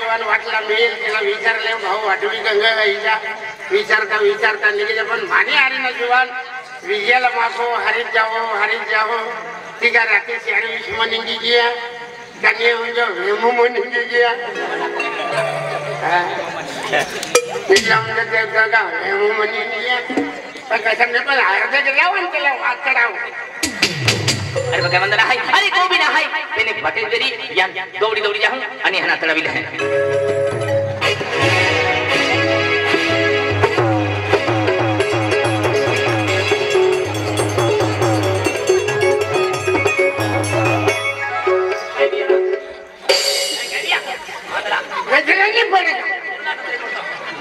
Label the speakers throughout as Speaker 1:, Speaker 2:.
Speaker 1: जीवन वाटला मिळेल तिला विचारले भाऊ वाटवी गंगा गाईचा विचारता निघे पण माने आली ना जीवन विजयाला मागो हरीत जाओ ठीक आहे रात्री सारी विश्व निघी गया कन्या म्हणजे हेमू निघी गया म्हणजे देवता का हेमू निघी गया पण कसं नाही पण अर्ध गेल्यावर त्याला वाद करावं
Speaker 2: अरे बघा मंदर आहे अरे तो भी ना है मैंने पटेल जरी या दौड़ी जाऊं आणि हना तळाविले आहे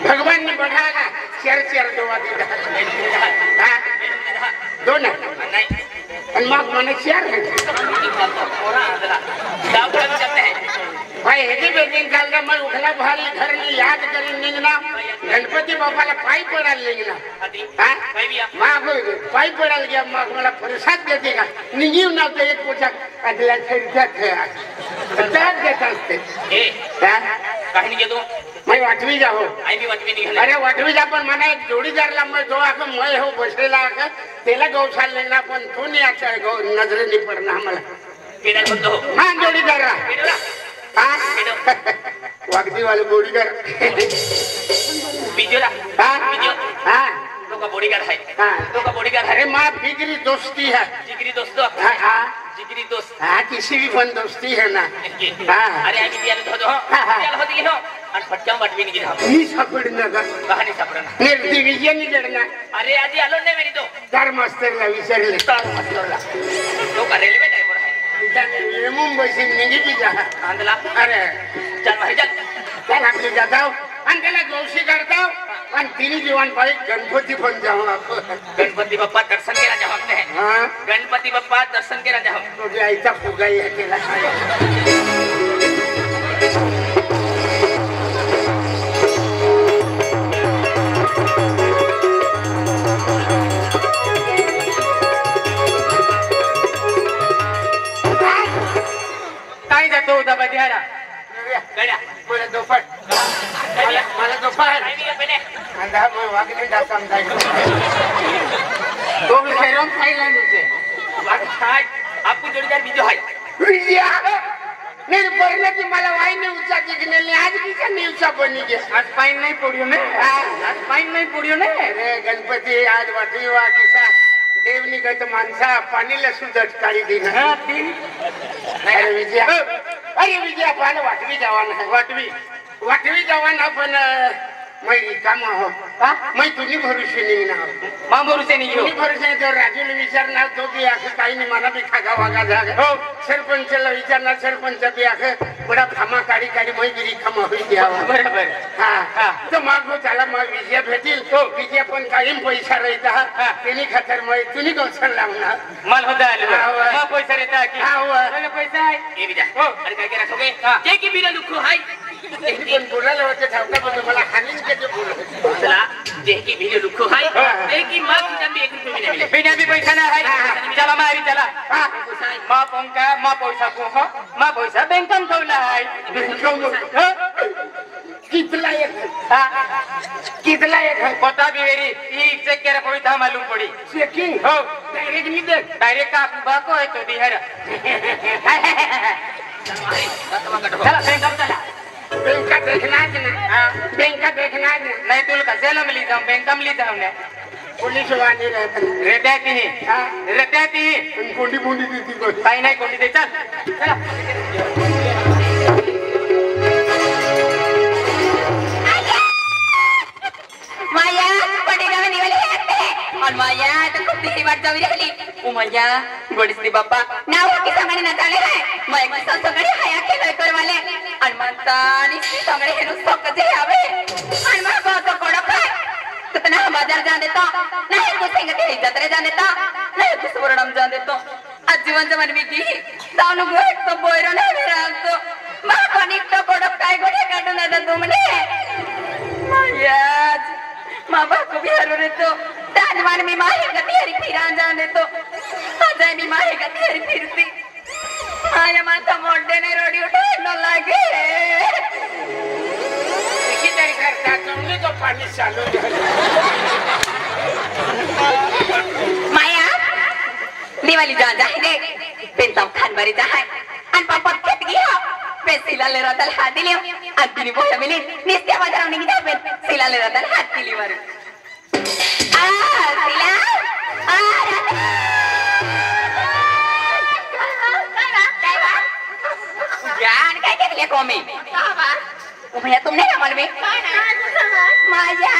Speaker 1: भगवान ने बढ़ागा चार दुआ दे दो ना और माँ माने चार है भाई हेदी बेदिन काल का मैं उठला भारी घर में याद करी निगना गणपति बाबा ला पाई पड़ा निगना हां माँ को पाई पड़ा गया माँ को मला प्रसाद दे देगा निगिव ना तो एक पूछा अगला खरीदा था प्रसाद देता है
Speaker 2: कहानी के दो
Speaker 1: मैं वाटवी जाओ
Speaker 2: आई भी वाटवी निघाले
Speaker 1: अरे वाटवी जा पण मला एक जोडीदारला मैं जो आक मैं हो बसलेला आक तेला गौशाल लेना पण तू नाही अच्छा गौ नजरे नहीं पड़ना मला
Speaker 2: केडा होतो
Speaker 1: हां जोडीदार
Speaker 2: केडा
Speaker 1: हां वागदी वाले जोडीदार
Speaker 2: बिजोला हां तो का बॉडीगार्ड है तो का बॉडीगार्ड
Speaker 1: अरे माँ बिगड़ी दोस्ती है
Speaker 2: जिगरी दोस्तों
Speaker 1: हाँ
Speaker 2: जिगरी दोस्त
Speaker 1: हाँ किसी भी फन दोस्ती है ना हाँ
Speaker 2: अरे अभी दिया तो दिया होती है और फटक्या वाटवी निघी हा
Speaker 1: नहीं सापडना का
Speaker 2: कहानी सापडना
Speaker 1: निर्दी विजय नहीं जड़ना
Speaker 2: अरे आधी आलो नाही मेरी तो
Speaker 1: चार मास्टरला विचारले
Speaker 2: चार मास्टरला तो का रेल्वे ड्रायव्हर आहे
Speaker 1: मुंबई से निघी भी जा
Speaker 2: आंधला
Speaker 1: अरे
Speaker 2: चल भाई चल
Speaker 1: आपली जाता आणि त्याला गौशी करता आणि तिन्ही जीवन पाहिजे गणपती पण जाऊ आपण
Speaker 2: गणपती बाप्पा दर्शन केला जाऊ
Speaker 1: हाँ
Speaker 2: गणपती बाप्पा दर्शन केला जाऊ
Speaker 1: तुझी आईचा फुगाई आहे केला
Speaker 2: काय जातो उदा बद्याला गड्या
Speaker 1: बोला दोफट मला दोफट अंधा मैं वागने का समझाई तो भी खैरों खाईला नुसे
Speaker 2: काय आपको जोड़ीदार बीजो है
Speaker 1: विजया मेरे पढ़ने की मला वाई ने ऊंचा दिखने ले आज की का नहीं ऊंचा बनी गया
Speaker 2: आज पाइन नहीं पड़ियो ने आज पाइन नहीं पड़ियो ने
Speaker 1: अरे गणपति आज वाटी वा किसा देवनी गत मानसा पानी ले सुदट काढी दिन
Speaker 2: हां तीन
Speaker 1: अरे विजया पाले वाटवी जवान है वाटवी जवान अपन मैं काम हो मैं तुझी भरोसे नहीं ना
Speaker 2: मां भरोसे नहीं हो
Speaker 1: तुझी भरोसे तो राजू ने विचारना तो भी आखे काही नहीं माना भी खागा वागा जागे हो सरपंचला विचारना सरपंच भी आखे बड़ा खामा काढी मैं गिरी खामा होई गया
Speaker 2: बरोबर
Speaker 1: हां तो मागो चला मग विजय भेटील तो विजय पण कायम पैसा रहता तेनी खातर मैं तुनी गौसल लावना
Speaker 2: माल होता है मां पैसा रहता की
Speaker 1: हां
Speaker 2: वाला पैसा है ये भी जा अरे काय करा सोगे जे की बिना दुख है
Speaker 1: पण बोलायला होते ठावका पण मला हानीन के जो बोल
Speaker 2: चला जे की बिना दुख है ते की मां की जंबी 1 रुपया भी नहीं मिले बिना भी पैसा ना है चला मारी चला मां पंका मां पैसा को हो मां पैसा बैंकम ठेवला है
Speaker 1: कितला एक है
Speaker 2: पता भी मेरी ई चेक करे कोई था मालूम पड़ी
Speaker 1: चेकिंग हो डायरेक्ट नहीं देख
Speaker 2: डायरेक्ट का बाको है तो दिहर चला बैंकम चला
Speaker 1: बैंक का देखना है ना बैंक का देखना है
Speaker 2: नहीं तुल का जेल में ली जाऊं बैंकम ली जाऊं ने
Speaker 1: पुलिस वाले
Speaker 2: रहती है
Speaker 1: कुंडी मुंडी देती कोई
Speaker 2: काही नाही कोणी दे चल चला
Speaker 3: माया पडेगा म्हणे वाले और माया तो खूप दिवशी वाट जावी राहिली
Speaker 2: ओ माया गोडीसली बाप्पा
Speaker 3: नाव की संगणी ना चाले है मैं एक संगणी हया केलोय करवाले आणि म्हणतानी संगणी हेनु सकते आवे आणि मा तो कोडक तो ना बाजार जान देता नहीं कुछ संगती इज्जत रे जान देता नहीं कुछ वर्णम जान देता आज जीवन जमान बिकी तावनो गोट तो बोयरो नाही मेरा तो मा कोणी तो कोडक काय गोडे काढून दादा तुमने माया माँ बाप को भी हरो रे तो ताजमान में माही गति हरी फिरान जान दे तो अजय भी माही गति हरी फिरती आया माता मोड़े ने रोड़ी उठा न लगे
Speaker 1: पाणी चालू
Speaker 3: माया दिवाळी जा जाय दे पेंताव खानबारी जा हाय आणि पापा खेत घ्या पे सिलाले रतल हात दिली आणि तिने बोया मिली निस्त्या बाजारावणी घ्या पे सिलाले रतल हात दिली वर आ सिला आ जान काय केले कोमी उभ्या तुमने ना मालूम माझ्या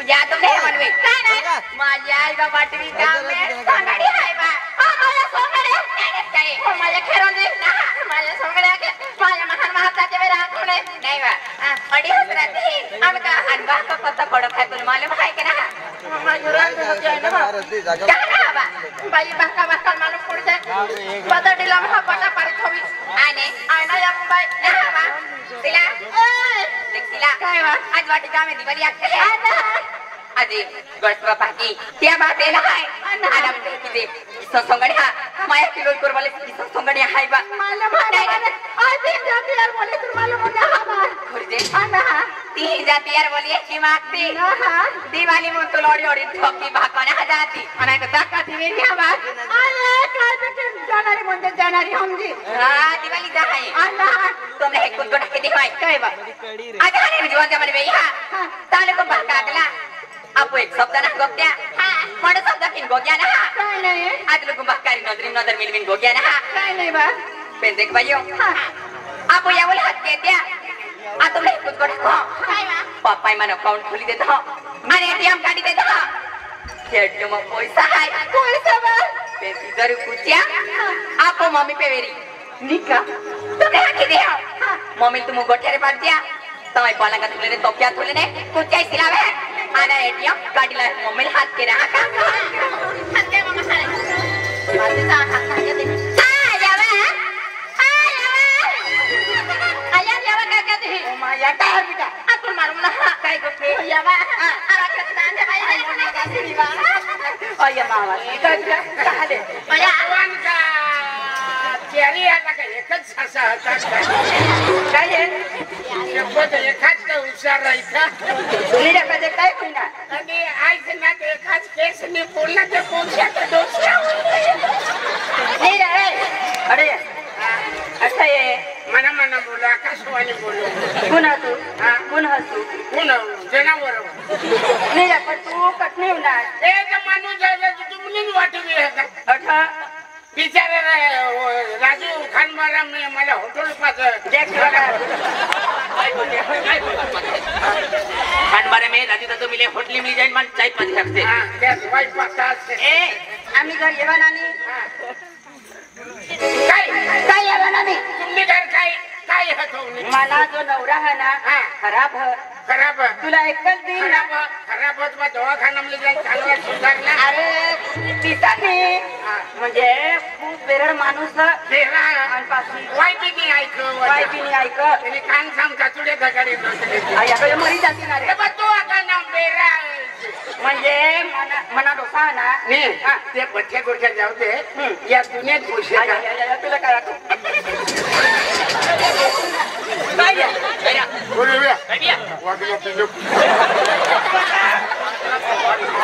Speaker 3: या तुमने मालूम माझ्या आई बाबा टीव्ही गाव में सांगाडी आहे बा मला सांगाडी काय माझ्या खेळून दे माझ्या सांगाडी माझ्या महान महाताचे मेरा कोणे नाही बा अडी हसराती आमका अनबा का पत्ता पडो काय तुला मालूम आहे की ना माझ्या रात होते आहे ना काय बा बाई बाका बाका मालूम पडते पता दिला मला पता पारित होई आणि आना या बाई ना बा तिला तिला काय बा आज वाटी कामे दिवाळी आते आधी गणपती बाकी त्या बातेला आहे आणि किती संगड्या माया किलो करवाले संगड्या आहे बा मला नाही आज जाती यार बोले तुम मालूम है हा खरजे ना ती जाती यार बोले की मागती दिवाली में तो लड़ी लड़ी ठोकी भाकना जाती आणि का ताका थी मेरी बा अरे काय ते जाणारी म्हणजे जाणारी हमजी हां दिवाली जा आहे अन्ना तुमने एक कुछ के दिखाई काय बा आज आने जीवन जमाने में हां ताले को भागला आपो एक शब्द ना गोग्या पण शब्द किन गोग्या ना काय नाही आज लोक बाकारी नजर मिलविन गोग्या ना काय नाही बा पेन देख भाइयो आपो या बोले हात के द्या आ तुमले कुछ को काय बा पापाई मन अकाउंट खोली देता आणि एटीएम काढी देता खेडलो मग पैसा बा पेन जर कुच्या आपो मम्मी पे वेरी निका तुमने हाकी दे मम्मी तुम गोठेरे पाड दिया तमाई पाला का तुमले तो क्या थोले ने कुच्या सिलावे आना एटीएम गाडीला मोबाईल हात केला का हात के मम्मा सारे माझे जा हात खाया दे आया यावा काय कहते हैं ओ माया टायर बेटा आपण मारून ना काय करते यावा आरा खेत दे बाई आया का सिवा आया मावा काय झाले माया आवान का चेरी आता काय एकच सासा होता काय आहे पद एकाच का हुशार राहायचा नीला कधी काय होईना आणि आईच ना ते एकाच केस ने बोलला ते पोछ्यात दोषा नीला अरे अच्छा ये मना मना बोला आकाशवाणी बोलो कोण तू कोण हसू कोण जनावर नीला पण तू कटणे होणार ए जे माणूस जायला तू मुलीन वाटवी आहे का अच्छा बिचारे राजू खानबारा में मला होटल पास देख लगा खानबारे में राजू दादा मिले होटल मिल जाए मन चाय पानी रखते हां देख वाई पास ए आम्ही घर येवा नानी काय येवा नानी तुम्ही घर काय हतवनी मला जो नवरा है ना खराब तुला एकच दिन खराब होत मग दवाखाना मध्ये जाऊन चांगला सुधारला अरे तिथाने म्हणजे खूप बेरड माणूस बेरा आणि वाईबीनी ऐक त्याने कान सांग काचुडे धगाडे याकडे मरी जाते ना रे तू आता ना बेरा म्हणजे मना डोसा ना ते बच्चे गोठ्या जाऊ दे या दुनियात खुशी तुला काय वागलो पिलो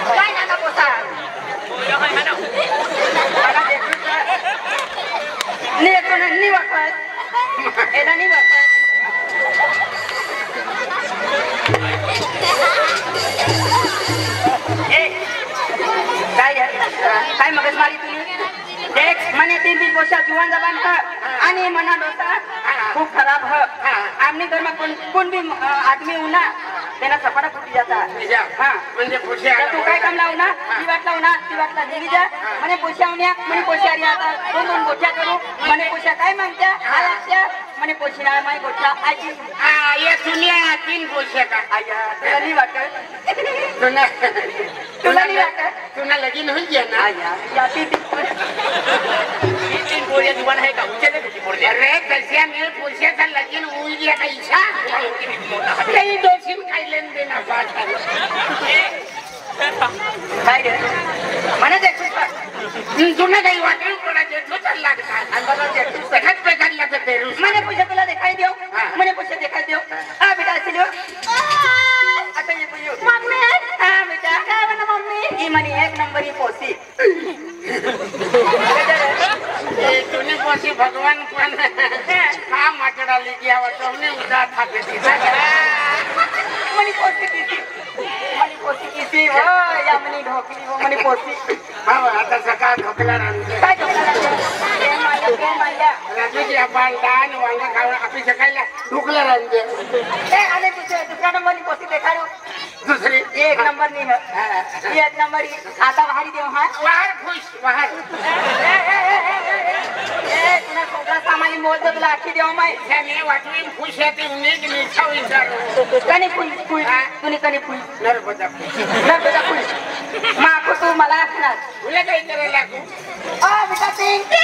Speaker 3: काय ना पोसा ने कोण नि वापस एदा नि वापस ए काय मगज मारी तुम्ही देख मने 3 वर्षा जीवन जबान आणि मना डोसा खूप खराब आमने घर में कोण भी आदमी हो ना तेना सफारा फुटी जाता हां म्हणजे पोछ्या तू काय काम लावू ना ती वाटला देवी जा मने पोछ्यावण्या मने पोछ्यारी आता दोन गोठ्या करू मने पोछ्या काय मागत्या आया मने पोछिना माय गोठ्या आजी ये दुनिया 3 पोछ्या का आया तुला नाही वाटत तुला नाही वाटत तुला लगीन होई गया ना आया या 3 गोळ्या दुकान आहे का उचले बोलले अरे कशा ने पोछ्याचा लगीन होई गया का इच्छा काही दोषीन काय लेन देना बात काय रे मने देख तुला काही वाटलं पडा जे तो चालला लागता आणि बघा जे तू सगळ्यात बेकार लागते मने पैसे तुला देखाई देऊ
Speaker 2: મને પોશે દેખાડ દો આ બેટા ચલ્યો आता ये पुयो
Speaker 3: मम्मी
Speaker 2: हां बेटा
Speaker 3: काय म्हणा मम्मी
Speaker 2: ई मनी एक नंबर ही पोसी
Speaker 1: तुनी पोसी भगवान पण का माटड़ा लेके आवा तुमने उदा था बेटी
Speaker 2: मनी पोसी किसी हो या मनी ढोकली हो मनी पोसी
Speaker 1: हां आता सकाळ ढोकला रांगे
Speaker 2: काय ढोकला के माया
Speaker 1: राजूजी आपण दान वांगा खाऊन आपली सकाळला ढोकला रांगे
Speaker 2: ए आले तुझे दुसरा नंबर नी पोसी देखाडो
Speaker 1: दुसरी
Speaker 2: एक नंबर नी है एक नंबर आता भारी देव हां
Speaker 1: बाहर खुश बाहर
Speaker 2: ए तुना सगळा सामानी मोज तुला आखी देव माय
Speaker 1: त्याने वाटवी खुश आहे ती उन्हें नीचा विचारो
Speaker 2: कनी फुल तुनी कनी फुल
Speaker 1: नर्मदा
Speaker 2: नर्मदा फुल माको तू मला असणार
Speaker 1: तुला काय करायला लागू
Speaker 2: आ बेटा पिंकी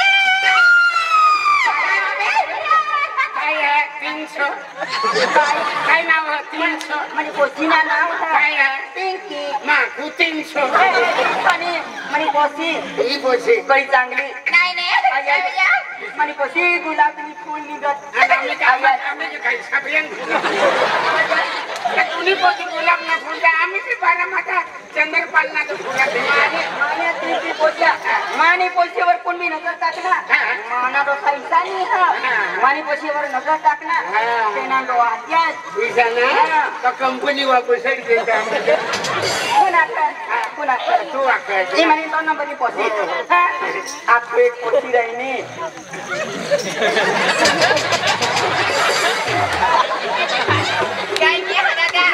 Speaker 1: काय आहे 300 काय नाव आहे 300
Speaker 2: मनी पोसी ना नाव
Speaker 1: काय आहे
Speaker 2: पिंकी
Speaker 1: माकू 300
Speaker 2: आणि मनी पोसी
Speaker 1: ही पोसी
Speaker 2: बड़ी चांगली
Speaker 3: नाही नाही
Speaker 2: मनी पोसी गुलाबी फूल निघत
Speaker 1: आम्ही काय साबरेन तुनी पोसी गुलाब ना फुल आम्ही बी बारा माता चंद्रपाल ना फुला
Speaker 2: माने ती पोसिया मानी पोसीवर कोण बी नजर टाकना माना तो पैसा नाही हा मानी पोसीवर नजर टाकना तेना लो आत्यास
Speaker 1: इसाना तो कंपनी वापस देता
Speaker 2: पुन्हा
Speaker 1: तू आकर
Speaker 2: ये मनी 2 नंबर की पोसी आप एक पोसी रहने
Speaker 3: काय के दादा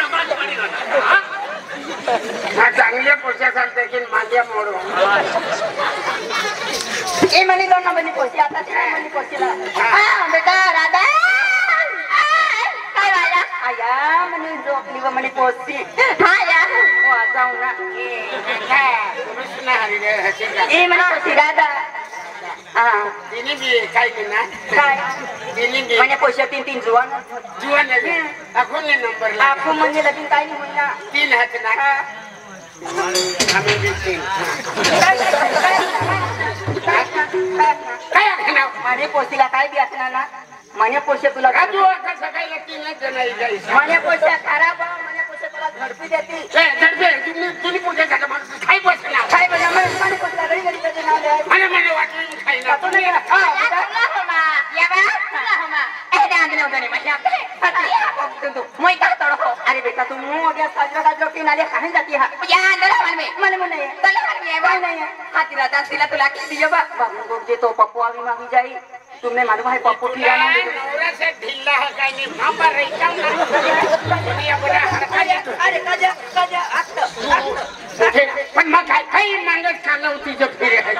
Speaker 1: हा चांगल्या पोशा चालते की मागे मोडो
Speaker 2: ये मनी 2 नंबर की पोसी आता 3 नंबर की पोसीला
Speaker 3: हां बेटा राधा काय वाला
Speaker 2: आया मनी झोपली व मनी पोसी
Speaker 3: हां या
Speaker 2: वा जाऊ ना
Speaker 1: कृष्ण हरी रे हसीला
Speaker 2: ये मनी पोसी दादा हां
Speaker 1: तिने भी काय ना
Speaker 2: काय
Speaker 1: तिने भी
Speaker 2: मनी पोसी 3 जुवान
Speaker 1: जुवान आहे आपण ने नंबर ला
Speaker 2: आपको म्हणजे लगीन काय नाही होईना
Speaker 1: 3 हात ना आम्ही भी 3 काय आहे
Speaker 2: माझे पोसीला काय बी असणार ना मने पोसे तुला
Speaker 1: राजू आता सकाळी 3 जण जाई
Speaker 2: मने पोसे खराब मने पोसे तुला झडपी देती
Speaker 1: ए दडबे तुम्ही पुढे जाता मग काय बसला
Speaker 2: काय बघा मने पोसला घरी घरी त्याचे नाव लिहाय
Speaker 1: मला मला वाटलं खाई ना
Speaker 2: तो नाही
Speaker 3: तुला हमा या बा तुला हमा ए डांग न उडणे माझ्या
Speaker 2: मोय का तोडो अरे बेटा तू मो गया साजरा की नाले खाने जाती है
Speaker 3: या अंदर हमारे में
Speaker 2: मने मुने है
Speaker 3: तले हमारे में
Speaker 2: भाई नहीं है हाथी राजा सिला तुला की दियो बा बाबू को जे तो पप्पू आवी मांगी जाई तुमने मालूम है पप्पू की आना
Speaker 1: नवरा से ढिल्ला है काय नाही मामा रहिता ना दुनिया बड़ा हरकाया
Speaker 2: अरे काजा
Speaker 1: पण मग काय मांगत खाल्लं होती जब फिरे है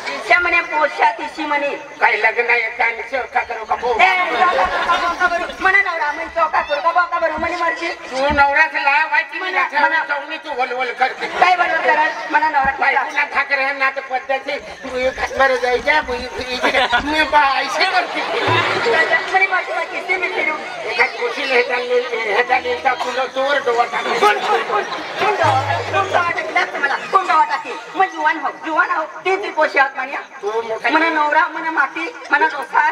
Speaker 2: तिच्या मने पोशा तिशी मने
Speaker 1: काय लग्न आहे त्याने चौका करू का भाऊ
Speaker 2: मना नवरा मैं चौका करू का बाका बरू मनी मर्जी
Speaker 1: तू नवरा से ला वाटी मला चवणी तू वलवल करते
Speaker 2: काय बनवत करत मना नवरा
Speaker 1: बायकोला ठाकरे आहे ना तर पद्धती तू घातणार जायच्या मी ऐसे करते
Speaker 2: मनी मर्जी किती मी फिरू
Speaker 1: एका कोशील ह्याचा लिहिता तुला तोवर डोवा
Speaker 2: जुवान हो ती पोशी आहात मानिया मना नवरा मना माती मना डोसा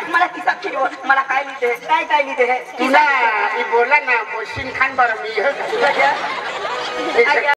Speaker 2: मला किसा फिरव मला काय लिहिते काय लिहिते हे
Speaker 1: तुला बोला ना कोशीन खान बरं मी